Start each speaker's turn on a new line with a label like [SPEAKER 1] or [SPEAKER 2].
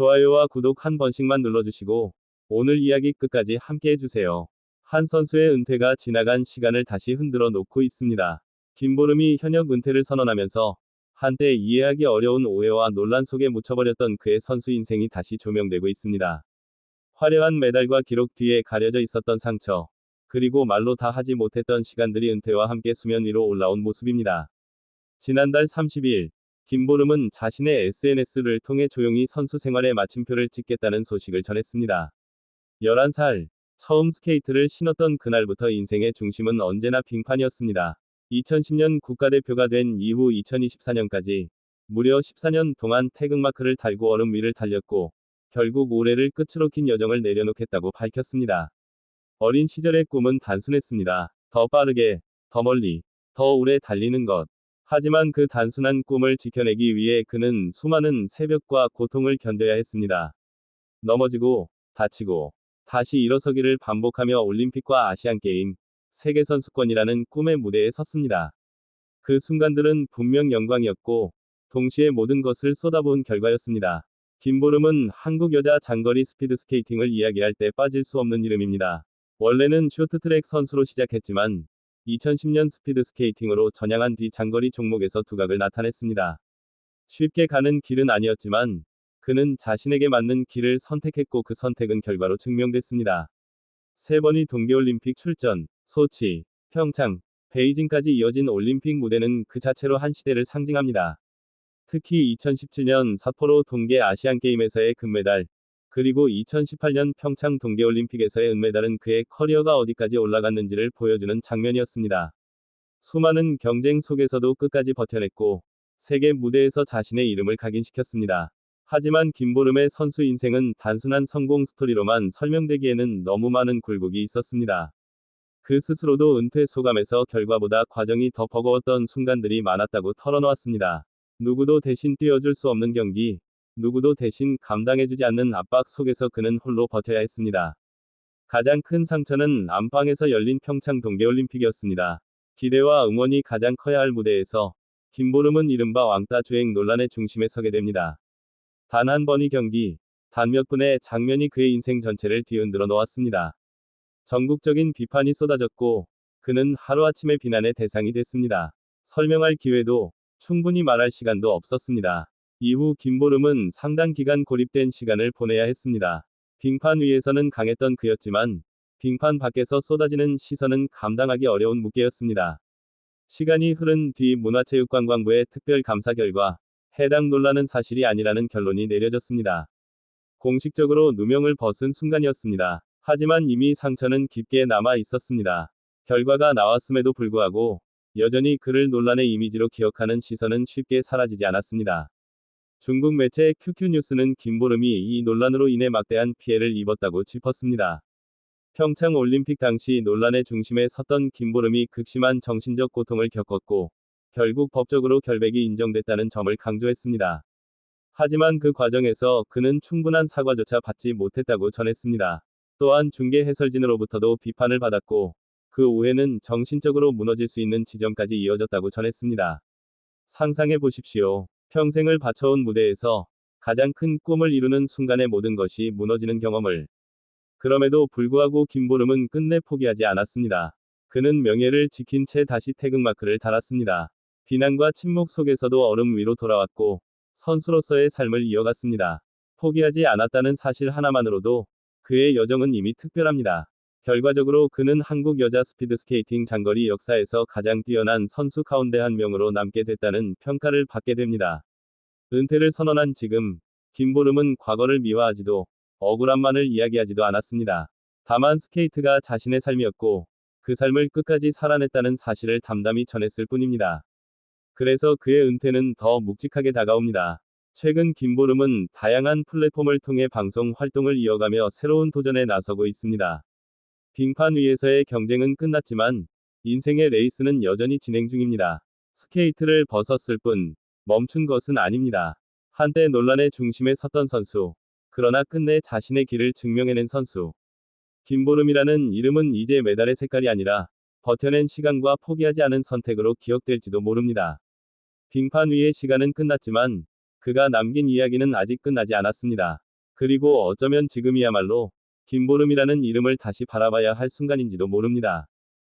[SPEAKER 1] 좋아요와 구독 한 번씩만 눌러주시고 오늘 이야기 끝까지 함께 해주세요. 한 선수의 은퇴가 지나간 시간을 다시 흔들어 놓고 있습니다. 김보름이 현역 은퇴를 선언하면서 한때 이해하기 어려운 오해와 논란 속에 묻혀버렸던 그의 선수 인생이 다시 조명되고 있습니다. 화려한 메달과 기록 뒤에 가려져 있었던 상처, 그리고 말로 다 하지 못했던 시간들이 은퇴와 함께 수면 위로 올라온 모습입니다. 지난달 30일, 김보름은 자신의 SNS를 통해 조용히 선수 생활에 마침표를 찍겠다는 소식을 전했습니다. 11살, 처음 스케이트를 신었던 그날부터 인생의 중심은 언제나 빙판이었습니다. 2010년 국가대표가 된 이후 2024년까지 무려 14년 동안 태극마크를 달고 얼음 위를 달렸고 결국 올해를 끝으로 긴 여정을 내려놓겠다고 밝혔습니다. 어린 시절의 꿈은 단순했습니다. 더 빠르게, 더 멀리, 더 오래 달리는 것. 하지만 그 단순한 꿈을 지켜내기 위해 그는 수많은 새벽과 고통을 견뎌야 했습니다. 넘어지고, 다치고, 다시 일어서기를 반복하며 올림픽과 아시안게임, 세계선수권이라는 꿈의 무대에 섰습니다. 그 순간들은 분명 영광이었고, 동시에 모든 것을 쏟아부은 결과였습니다. 김보름은 한국 여자 장거리 스피드스케이팅을 이야기할 때 빠질 수 없는 이름입니다. 원래는 쇼트트랙 선수로 시작했지만 2010년 스피드스케이팅으로 전향한 뒤 장거리 종목에서 두각을 나타냈습니다. 쉽게 가는 길은 아니었지만 그는 자신에게 맞는 길을 선택했고 그 선택은 결과로 증명됐습니다. 3번의 동계올림픽 출전, 소치, 평창, 베이징까지 이어진 올림픽 무대는 그 자체로 한 시대를 상징합니다. 특히 2017년 삿포로 동계 아시안게임에서의 금메달, 그리고 2018년 평창 동계올림픽에서의 은메달은 그의 커리어가 어디까지 올라갔는지를 보여주는 장면이었습니다. 수많은 경쟁 속에서도 끝까지 버텨냈고, 세계 무대에서 자신의 이름을 각인시켰습니다. 하지만 김보름의 선수 인생은 단순한 성공 스토리로만 설명되기에는 너무 많은 굴곡이 있었습니다. 그 스스로도 은퇴 소감에서 결과보다 과정이 더 버거웠던 순간들이 많았다고 털어놓았습니다. 누구도 대신 뛰어줄 수 없는 경기, 누구도 대신 감당해주지 않는 압박 속에서 그는 홀로 버텨야 했습니다. 가장 큰 상처는 안방에서 열린 평창 동계올림픽이었습니다. 기대와 응원이 가장 커야 할 무대에서 김보름은 이른바 왕따 주행 논란의 중심에 서게 됩니다. 단 한 번의 경기, 단 몇 분의 장면이 그의 인생 전체를 뒤흔들어 놓았습니다. 전국적인 비판이 쏟아졌고 그는 하루아침에 비난의 대상이 됐습니다. 설명할 기회도 충분히 말할 시간도 없었습니다. 이후 김보름은 상당 기간 고립된 시간을 보내야 했습니다. 빙판 위에서는 강했던 그였지만 빙판 밖에서 쏟아지는 시선은 감당하기 어려운 무게였습니다. 시간이 흐른 뒤 문화체육관광부의 특별 감사 결과 해당 논란은 사실이 아니라는 결론이 내려졌습니다. 공식적으로 누명을 벗은 순간이었습니다. 하지만 이미 상처는 깊게 남아 있었습니다. 결과가 나왔음에도 불구하고 여전히 그를 논란의 이미지로 기억하는 시선은 쉽게 사라지지 않았습니다. 중국 매체 QQ뉴스는 김보름이 이 논란으로 인해 막대한 피해를 입었다고 짚었습니다. 평창 올림픽 당시 논란의 중심에 섰던 김보름이 극심한 정신적 고통을 겪었고 결국 법적으로 결백이 인정됐다는 점을 강조했습니다. 하지만 그 과정에서 그는 충분한 사과조차 받지 못했다고 전했습니다. 또한 중계 해설진으로부터도 비판을 받았고 그 오해는 정신적으로 무너질 수 있는 지점까지 이어졌다고 전했습니다. 상상해 보십시오. 평생을 바쳐온 무대에서 가장 큰 꿈을 이루는 순간에 모든 것이 무너지는 경험을. 그럼에도 불구하고 김보름은 끝내 포기하지 않았습니다. 그는 명예를 지킨 채 다시 태극마크를 달았습니다. 비난과 침묵 속에서도 얼음 위로 돌아왔고 선수로서의 삶을 이어갔습니다. 포기하지 않았다는 사실 하나만으로도 그의 여정은 이미 특별합니다. 결과적으로 그는 한국 여자 스피드스케이팅 장거리 역사에서 가장 뛰어난 선수 가운데 한 명으로 남게 됐다는 평가를 받게 됩니다. 은퇴를 선언한 지금, 김보름은 과거를 미화하지도 억울함만을 이야기하지도 않았습니다. 다만 스케이트가 자신의 삶이었고 그 삶을 끝까지 살아냈다는 사실을 담담히 전했을 뿐입니다. 그래서 그의 은퇴는 더 묵직하게 다가옵니다. 최근 김보름은 다양한 플랫폼을 통해 방송 활동을 이어가며 새로운 도전에 나서고 있습니다. 빙판 위에서의 경쟁은 끝났지만 인생의 레이스는 여전히 진행 중입니다. 스케이트를 벗었을 뿐 멈춘 것은 아닙니다. 한때 논란의 중심에 섰던 선수, 그러나 끝내 자신의 길을 증명해낸 선수. 김보름이라는 이름은 이제 메달의 색깔이 아니라 버텨낸 시간과 포기하지 않은 선택으로 기억될지도 모릅니다. 빙판 위의 시간은 끝났지만 그가 남긴 이야기는 아직 끝나지 않았습니다. 그리고 어쩌면 지금이야말로 김보름이라는 이름을 다시 바라봐야 할 순간인지도 모릅니다.